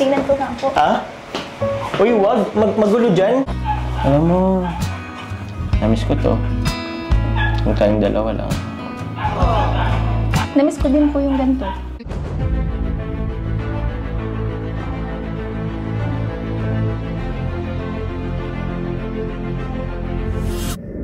Tingnan ko nga po. Ha? Uy, wag. Magulo dyan. Alam mo, namiss ko to. Kung tayong dalawa lang. Namiss ko din po yung ganito.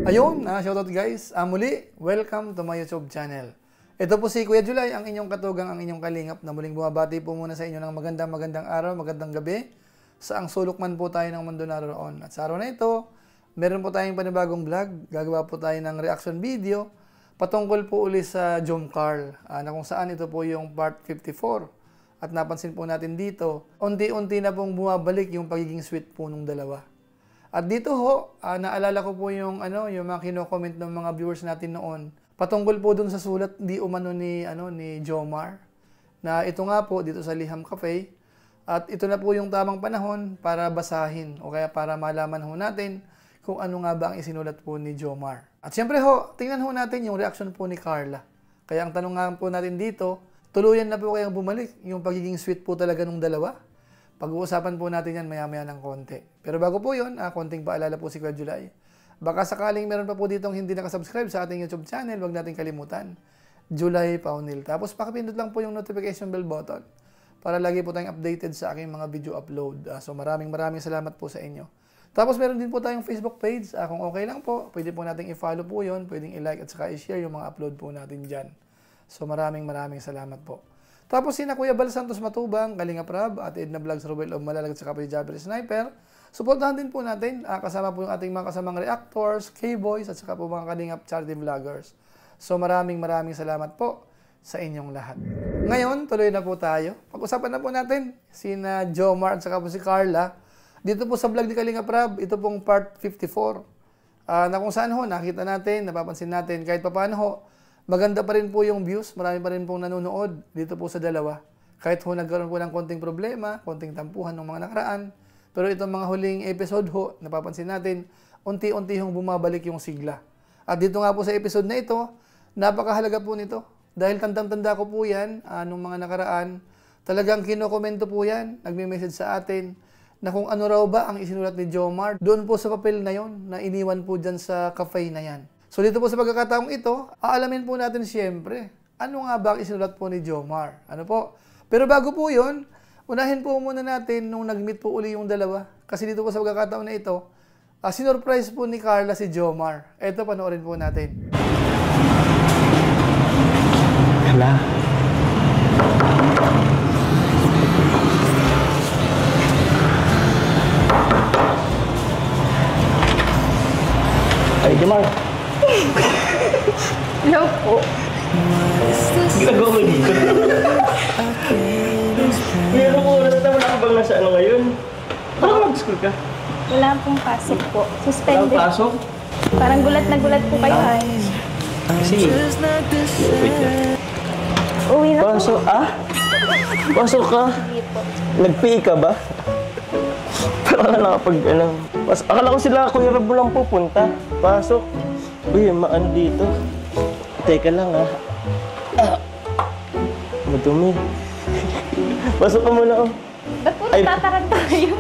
Ayun, shoutout guys. Muli, welcome to my YouTube channel. Ito po si Kuya Julay, ang inyong katugang, ang inyong kalingap na muling bumabati po muna sa inyo ng magandang araw, magandang gabi. Saang sulok man po tayo ng mundo naroon. At sa araw na ito, meron po tayong panibagong vlog. Gagawa po tayo ng reaction video patungkol po uli sa Jom Carl, na kung saan ito po yung part 54. At napansin po natin dito, unti-unti na pong bumabalik yung pagiging sweet po nung dalawa. At dito ho, naalala ko po yung mga kino-comment ng mga viewers natin noon. Patungkol po dun sa sulat di umano ni Jomar. Na ito nga po dito sa Liham Cafe. At ito na po yung tamang panahon para basahin o kaya para malaman ho natin kung ano nga ba ang isinulat po ni Jomar. At syempre ho, tingnan ho natin yung reaction po ni Carla. Kaya ang tanong nga po natin dito, tuluyan na po kayang bumalik yung pagiging sweet po talaga nung dalawa. Pag-uusapan po natin yan maya-maya ng konti. Pero bago po yun, konting paalala po si Kuya Julay. Baka sakaling meron pa po ditong hindi nakasubscribe sa ating YouTube channel, huwag natin kalimutan. Julay Paunil. Tapos pakipindot lang po yung notification bell button para lagi po tayong updated sa aking mga video upload. So maraming salamat po sa inyo. Tapos meron din po tayong Facebook page. Kung okay lang po, pwede po nating i-follow po yun, pwedeng i-like at saka i-share yung mga upload po natin dyan. So maraming salamat po. Tapos sina Kuya Bal Santos Matubang, Kalinga Prab, at Edna Vlogs, Robel of Malalag at saka po yung Jabber Sniper. Suportahan din po natin, kasama po yung ating mga kasamang reactors, K-Boys, at saka po mga Kalingap Charity Vloggers. So maraming salamat po sa inyong lahat. Ngayon, tuloy na po tayo. Pag-usapan na po natin sina Jomar at saka po si Carla. Dito po sa vlog ni Kalinga Prab, ito pong part 54. Na kung saan ho, nakita natin, napapansin natin, kahit papaano ho, maganda pa rin po yung views, marami pa rin pong nanonood dito po sa dalawa. Kahit ho nagkaroon po ng konting problema, konting tampuhan ng mga nakaraan, pero itong mga huling episode ho, napapansin natin, unti-unti hong bumabalik yung sigla. At dito nga po sa episode na ito, napakahalaga po nito. Dahil tandang-tanda ko po yan, nung mga nakaraan, talagang kinokomento po yan, nagme-message sa atin, na kung ano raw ba ang isinulat ni Jomar, doon po sa papel na yon na iniwan po dyan sa cafe na yan. So dito po sa pagkakataong ito, aalamin po natin siyempre, ano nga ba ang isinulat po ni Jomar? Ano po? Pero bago po yun, unahin po muna natin nung nag-meet po uli yung dalawa. Kasi dito po sa pagkakataon na ito, sinurprise po ni Carla si Jomar. Ito, panoorin po natin. Hala. Ay, Jomar. Hello po. Ginagawa mo dito. Meron mo, natatawa na ka bang nasa ano ngayon? Parang mag-school ka? Wala pong pasok po. Suspended. Walang pasok? Parang gulat na gulat po kayo ay. Kasi, wait lang. Uwi na po. Pasok, Pasok ka? Sige po. Nag-PE ka ba? Parang nakapag, akala ko sila Kuya Rob lang pupunta. Pasok. Uy, maano dito? Teka lang, madumi. Pasok ka muna, Ba't po nagtataranta kayo?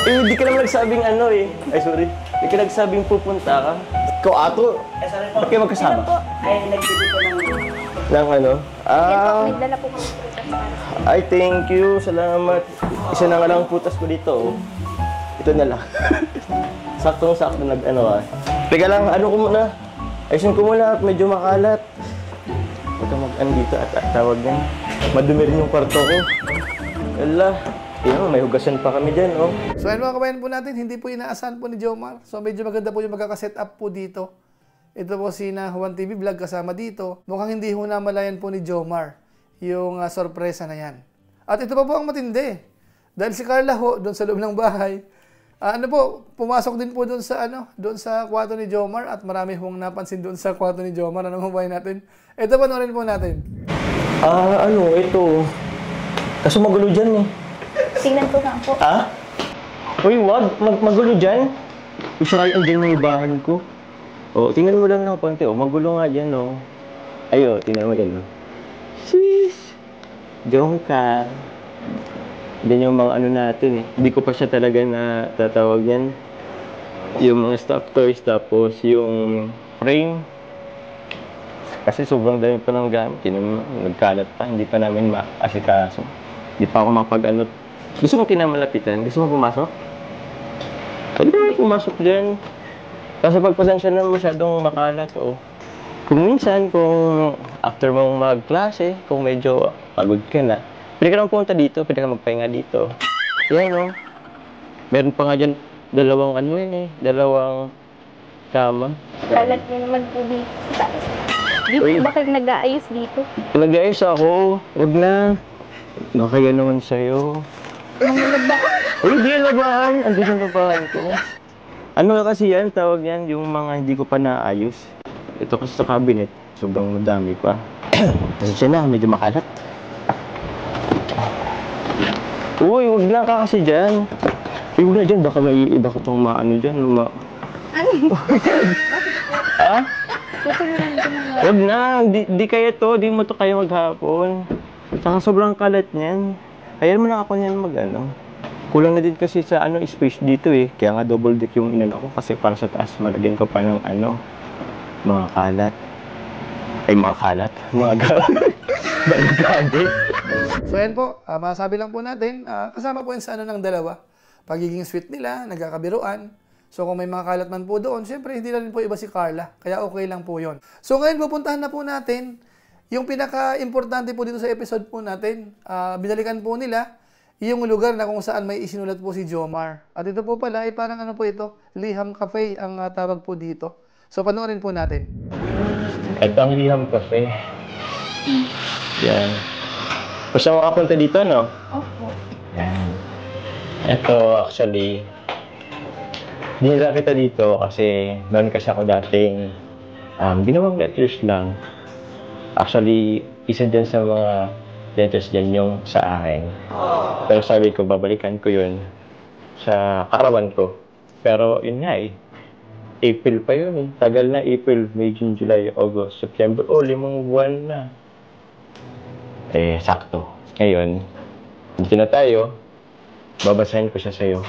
Hindi ka naman nagsabing Ay, sorry. Hindi ka nagsabing pupunta ka. Ikaw, ato. Ba't kayo magkasama? Ano po? Ay, nagbili ko ng... Lang Yan po, may dala po kami prutas para sa Ay, thank you. Salamat. Isa na nga lang ang putas ko dito, Ito na lang. Saktong-sakto Teka lang, ko muna. Ayusin ko muna at medyo makalat. Huwag ka dito at tawag yan. Madumi rin yung kwarto ko. Ala, may hugasan pa kami dyan, So ayun mga kabayan po natin, hindi po inaasahan po ni Jomar. So medyo maganda po yung magkakaset up po dito. Ito po si Juan TV Vlog kasama dito. Mukhang hindi ho namalayan po ni Jomar yung sorpresa na yan. At ito pa po ang matindi. Dahil si Carla ho, doon sa loob ng bahay, pumasok din po doon sa kwarto ni Jomar at marami hong napansin doon sa kwarto ni Jomar. Ano mabuhay natin? Ito panoorin po natin. Ito. Kaso magulo dyan, Tingnan ko nga po. Uy, wag. Magulo dyan. Usarayan dyan yung bahan ko. Tingnan mo lang ng konti, Magulo nga dyan, Ayo, tingnan mo dyan, Sheesh. Joke ka. Yan yung mga ano natin eh. Hindi ko pa siya talaga na tatawag yan. Yung mga stuffed toys, tapos yung frame. Kasi sobrang dami pa ng gamit. Yun, nagkalat pa, hindi pa namin maasikaso. Hindi pa ako makapag-ano. Gusto mo kinamalapitan? Gusto mo pumasok? Pwede naman pumasok dyan. Kasi pagpasensya na masyadong makalat, oh. Kung minsan, kung after mong magklase, kung medyo pagod ka na, pwede ka naman pumunta dito, pwede ka magpahinga dito. Yan, no? Meron pa nga dyan dalawang kama. Kalat niyo naman po dito. Di Uy. ba kayo nag-aayos dito? Nag-ayos ako. Huwag na. Nakaya naman sa'yo. Nangulag ba? Uy, di yung labahan. Andun yung labahan ko. Ano kasi yan, tawag yan, yung mga hindi ko pa naayos. Ito kasi sa cabinet, sobrang madami pa. Kasi siya na, medyo makalat. Uy, huwag na ka kasi dyan. Uy, huwag na dyan, baka may iba ko itong maano dyan. Ha? Tutulunan ko na nga. Huwag na, di kaya to, di mo to kaya maghapon. Saka sobrang kalat niyan. Hayaan mo na ako niyan mag-ano. Kulang na din kasi sa space dito eh. Kaya nga double deck yung inano ko kasi para sa taas malagyan ko pa ng mga kalat. Ay, mga kalat. Mga gabi. So ayan po, masabi lang po natin, kasama po yan sa ng dalawa. Pagiging sweet nila, nagkakabiruan. So kung may mga kalat man po doon, syempre hindi na rin po iba si Carla. Kaya okay lang po yon. So ngayon pupuntahan na po natin yung pinaka-importante po dito sa episode po natin. Binalikan po nila yung lugar na kung saan may isinulat po si Jomar. At ito po pala ay parang ano po ito, Liham Cafe ang tawag po dito. So panoorin po natin. Ito ang Liham Cafe. Yan. Gusto mo makapunta dito, no? Opo. Yan. Ito, actually, dinala kita dito kasi meron kasi ako dating ginawang letters lang. Actually, isa dyan sa mga letters dyan yung sa akin. Pero sabi ko, babalikan ko yun sa karawan ko. Pero yun nga eh. April pa yun eh. Tagal na April, May, June, July, August, September. Oh, 5 buwan na. Eh, sakto. Ngayon, dito na tayo. Babasahin ko siya sa'yo.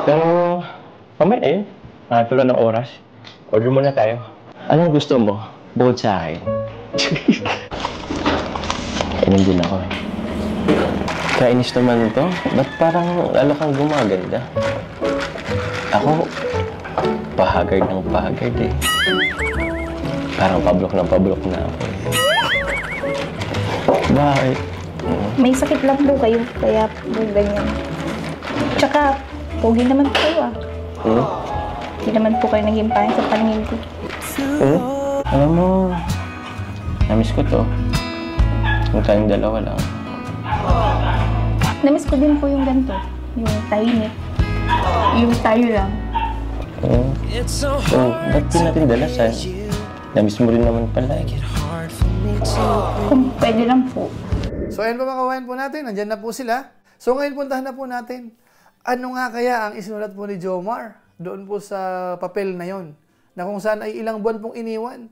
Pero, mamaya eh. Tulo ng oras. Order muna tayo. Anong gusto mo? Bukod sa akin. Kainan din ako eh. Kainis naman ito. Ba't parang kang gumaganda? Ako, pahagard ng pahagard eh. Parang pablok na ako eh. Bakit? May sakit lang po kayo, kaya po ganyan. Tsaka, pogi naman po kayo Hindi naman po kayo naging pangit sa paningin ko. Alam mo, namiss ko to. Kung tayong dalawa lang. Namiss ko din po yung ganito. Yung tahimik. Yung tayo lang. Ba't di natin dalasan? Namiss mo rin naman pala eh. Kung pwede lang po. So ayan po mga kawayan po natin, nandyan na po sila. So ngayon puntahan na po natin, ano nga kaya ang isinulat po ni Jomar doon po sa papel na yon, na kung saan ay ilang buwan pong iniwan.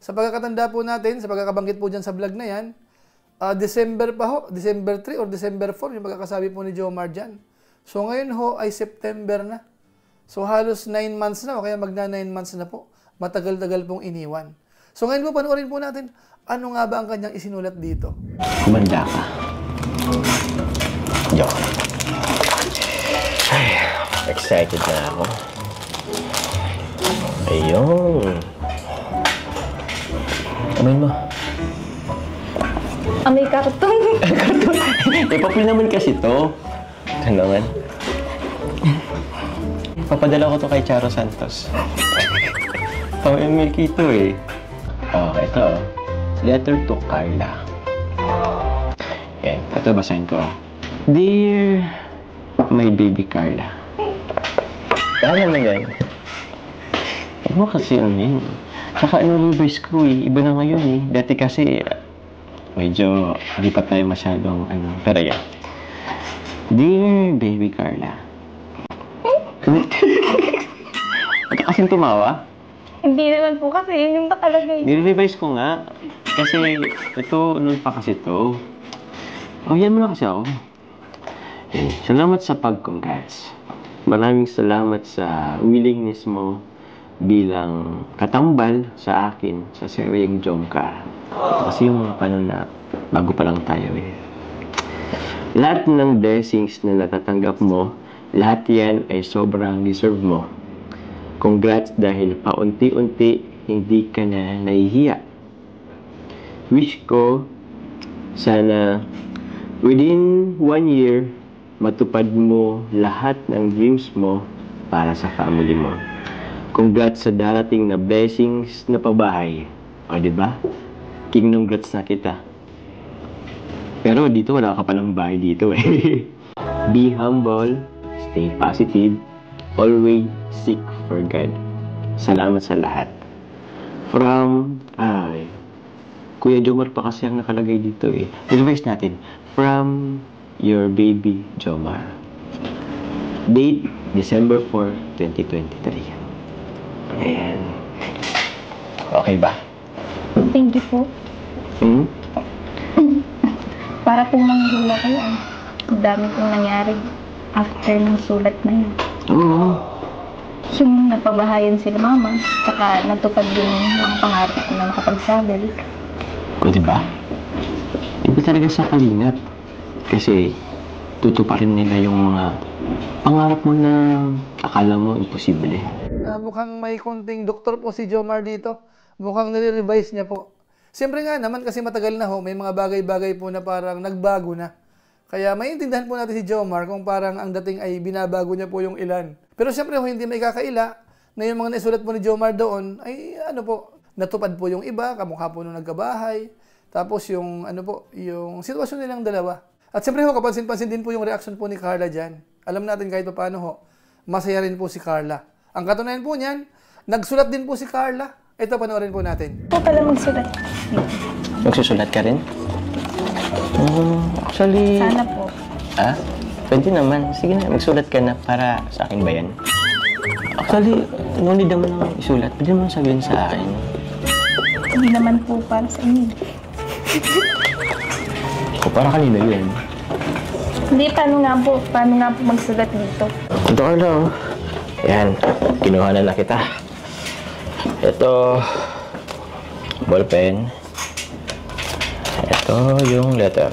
Sa pagkakatanda po natin, sa pagkakabanggit po dyan sa vlog na yan, December pa ho, December 3 or December 4 yung pagkakasabi po ni Jomar dyan. So ngayon ho ay September na. So halos 9 months na o kaya magna 9 months na po. Matagal-tagal pong iniwan. So ngayon po panoorin po natin, ano nga ba ang kanyang isinulat dito? Kumanda ka. Joke. Ay, excited na ako. Ayun. Amoy mo. Amoy karton. Papel naman kasi to. Ito naman. Papadala ko to kay Charo Santos. Pang-MLK to eh. Oh, ito. Letter to Carla. Yan. Ito basahin ko. Dear my baby Carla. Ano naman yan? Huwag mo kasi ano yun. Saka revise ko eh. Iba na ngayon eh. Dati kasi medyo hindi pa tayo masyadong Pero yan. Dear baby Carla. Huwag ka kasing tumawa. Hindi naman po kasi yun yung nakalagay. Nire-revise ko nga. Kasi ito, noon pa kasi ito. Oh, yan mo na kasi ako. Salamat sa pag-congrats. Maraming salamat sa willingness mo bilang katambal sa akin sa seryeng Jomcar. Kasi yung mga panon na bago pa lang tayo eh. Lahat ng blessings na natatanggap mo, lahat yan ay sobrang deserve mo. Congrats dahil paunti-unti hindi ka na nahihiya. Wish ko sana within 1 year matupad mo lahat ng dreams mo para sa family mo. Congrats sa darating na blessings na pabahay. O, diba? Kingdom congrats na kita. Pero dito wala ka pa ng bahay dito eh. Be humble, stay positive, always seek for God. Salamat sa lahat. From, Kuya Jomar pa kasi ang nakalagay dito eh. Revise natin. From your baby Jomar. Date, December 4, 2023. Ayan. Okay ba? Thank you po. Para pong manghula kayo. Ang dami pong nangyari after ng sulat na yun. Oo. Yung napabahayan sila mama, tsaka natupad yung mga pangarap ko na makapagsagal. O, diba? Iba talaga sa kalingap. Kasi, tutuparin nila yung mga pangarap mo na akala mo imposible. Mukhang may konting doktor po si Jomar dito. Mukhang nire-revise niya po. Siyempre nga naman kasi matagal na ho, may mga bagay-bagay po na parang nagbago na. Kaya maintindihan po natin si Jomar kung parang ang dating ay binabago niya po yung ilan. Pero siyempre ho, hindi may kakaila na yung mga naisulat po ni Jomar doon ay natupad po yung iba, kamukha po nung nagkabahay. Tapos yung yung sitwasyon nilang dalawa. At siyempre ho, kapansin-pansin din po yung reaction po ni Carla dyan. Alam natin kahit pa paano ho, masaya rin po si Carla. Ang katunayan po niyan, nagsulat din po si Carla. Ito, panoorin po natin. Po pala magsulat. Magsusulat ka rin? Actually... Sana po. Pwede naman. Sige na, magsulat ka na para sa akin ba yan? Actually, no need naman lang isulat. Pwede naman sabihin sa akin. Hindi naman po para sa inyo. O, para kanina yun. Hindi, paano nga po magsulat dito? Ito ka lang. Yan, kinuha na kita. Ito, ballpen. Ito yung letter.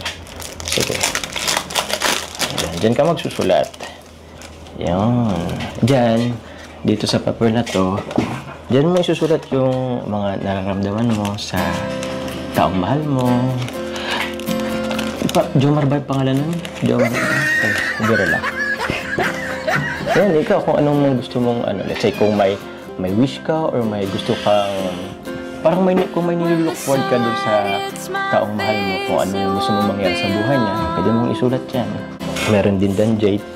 Sige. Yan, dyan ka magsusulat. Yan. Dyan, dito sa paper na to, dyan mo isusulat yung mga nararamdaman mo sa taong mahal mo. Jomar ba yung pangalan nun? Jomar. Okay, biro lang. Yan, ikaw kung anong gusto mong, let's say kung may wish ka or may gusto kang, parang kung may nilook forward ka dun sa taong mahal mo, kung ano yung gusto mong mangyari sa buhay niya, pwede mong isulat yan. Meron din Dan Jade.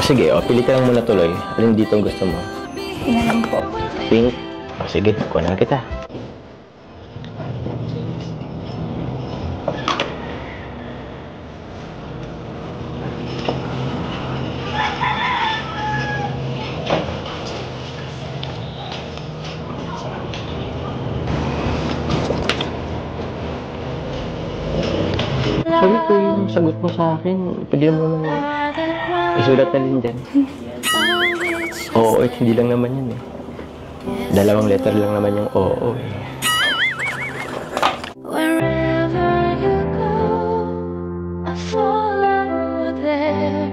Sige, pili ka lang muna tuloy. Alin dito ang gusto mo? Yan lang po. Pink? Sige, kuha na kita. Sabi ko yung sagot mo sa akin, pwede mo naman isulat na din dyan. Oo, hindi lang naman yun eh. 2 letter lang naman yung oo eh. Wherever you go, I follow there.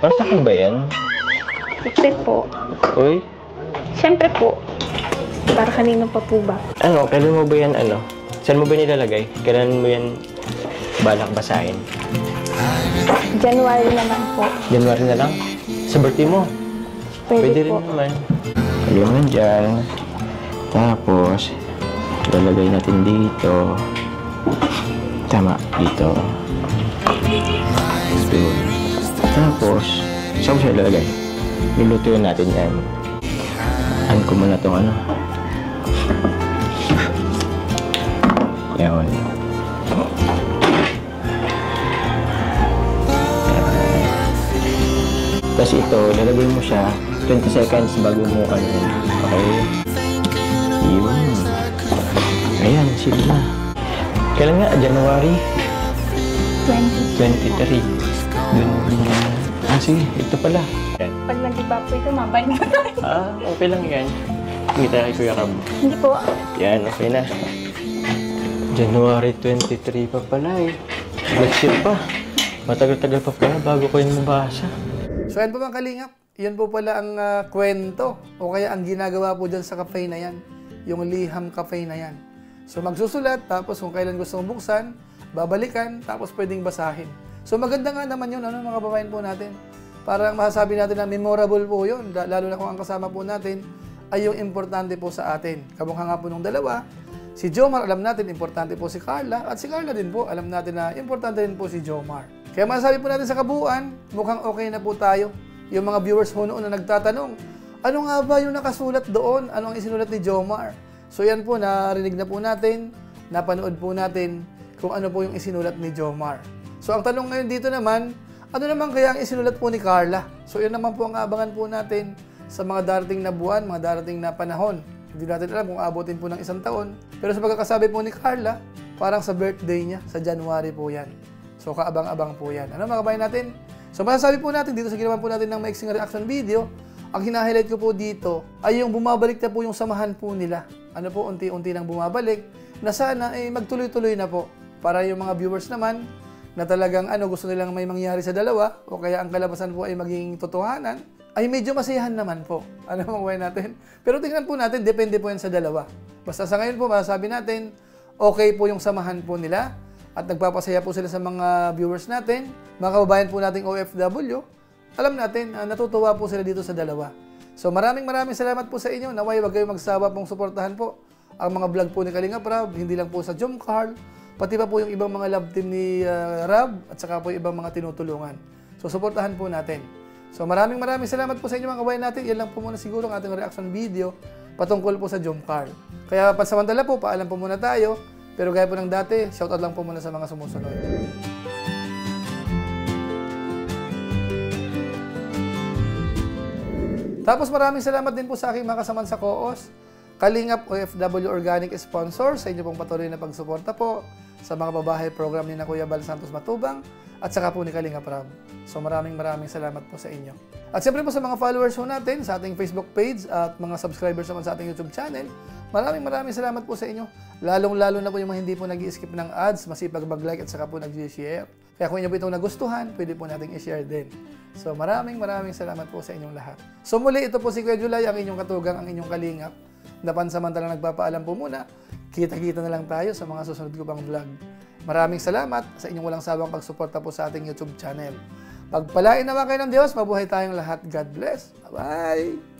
Para sa akin ba yan? Secret po. Uy? Siyempre po. Para kanino pa po ba? Kailan mo ba yan Saan mo ba nilalagay? Kailan mo yan balak basahin? January naman po. January na lang? Sa birthday mo? Pwede rin po. naman. Kaliman dyan. Tapos, lalagay natin dito. Tama, dito. Dito. Tapos, saan ko siya lalagay? Lulutuin natin yan. Ko muna itong Yan. Tapos ito, lalagay mo siya 20 seconds bago mo ano. Okay? Yun. Ayan, sila na. Kailan nga? January 23. Dun. Sige, ito pala. Yan. Pag nag-iba po ito, mabay mo tayo. Okay lang yan. Hindi tayo kay Kuya Rab. Hindi po. Yan, okay na. January 23 pa pala eh. Next year pa. Matagal-tagal pa pala bago ko yung mabasa. So yan po mga kalingap, yun po pala ang kwento o kaya ang ginagawa po dyan sa cafe na yan, yung Liham Cafe na yan. So magsusulat, tapos kung kailan gusto mong buksan, babalikan, tapos pwedeng basahin. So maganda nga naman yun, ano, mga kababayan po natin. Parang masasabi natin na memorable po yun, lalo na kung ang kasama po natin ay yung importante po sa atin. Kamukha nga po nung dalawa, si Jomar, alam natin, importante po si Carla, at si Carla din po, alam natin na importante din po si Jomar. Kaya masasabi po natin sa kabuuan, mukhang okay na po tayo. Yung mga viewers po noon na nagtatanong, ano nga ba yung nakasulat doon? Ano ang isinulat ni Jomar? So yan po, narinig na po natin, napanood po natin kung ano po yung isinulat ni Jomar. So ang tanong ngayon dito naman, ano naman kaya ang isinulat po ni Carla? So yan naman po ang abangan po natin sa mga darating na buwan, mga darating na panahon. Hindi natin alam kung abutin po ng 1 taon. Pero sa pagkakasabi po ni Carla, parang sa birthday niya, sa January po yan. So, kaabang-abang po yan. Ano mga kabayan natin? So, masasabi po natin dito sa ginawa po natin ng maiksing reaction video, ang hina-highlight ko po dito ay yung bumabalik na po yung samahan po nila. Ano po, unti-unti nang bumabalik na sana ay magtuloy-tuloy na po. Para yung mga viewers naman na talagang gusto nilang may mangyari sa dalawa o kaya ang kalabasan po ay maging totohanan, ay medyo masiyahan naman po. Ano mga kabayan natin? Pero tingnan po natin, depende po yan sa dalawa. Basta sa ngayon po, masasabi natin, okay po yung samahan po nila. At nagpapasaya po sila sa mga viewers natin, mga kababayan po nating OFW, alam natin, natutuwa po sila dito sa dalawa. So maraming salamat po sa inyo. Naway, wag kayong magsawa pong suportahan po ang mga vlog po ni Kalinga Rab, hindi lang po sa Jom Carl, pati pa po yung ibang mga love team ni Rab, at saka po yung ibang mga tinutulungan. So suportahan po natin. So maraming salamat po sa inyo mga kababayan natin. Yan lang po muna siguro ang ating reaction video patungkol po sa Jom Carl. Kaya pansamantala po, paalam po muna tayo. Pero gaya po ng dati, shoutout lang po muna sa mga sumusunod. Tapos maraming salamat din po sa aking mga kasamaan sa COOS, Kalingap OFW Organic Sponsor, sa inyo pong patuloy na pagsuporta po sa mga babahay program ni na Kuya Bal Santos Matubang at saka po ni Kalingap Rab. So maraming salamat po sa inyo. At siyempre po sa mga followers po natin sa ating Facebook page at mga subscribers naman sa ating YouTube channel, maraming salamat po sa inyo. Lalong-lalo na po yung mga hindi po nag-i-skip ng ads, masipag mag-like at saka po nag-share. Kaya kung inyo po itong nagustuhan, pwede po nating i-share din. So maraming salamat po sa inyong lahat. So muli, ito po si Kuya Julay, ang inyong katugang, ang inyong kalingap, na pansamantalang nagpapaalam po muna. Kita-kita na lang tayo sa mga susunod ko pang vlog. Maraming salamat sa inyong walang sawang pagsuporta po sa ating YouTube channel. Pagpalain naman kayo ng Diyos, mabuhay tayong lahat. God bless. Bye-bye!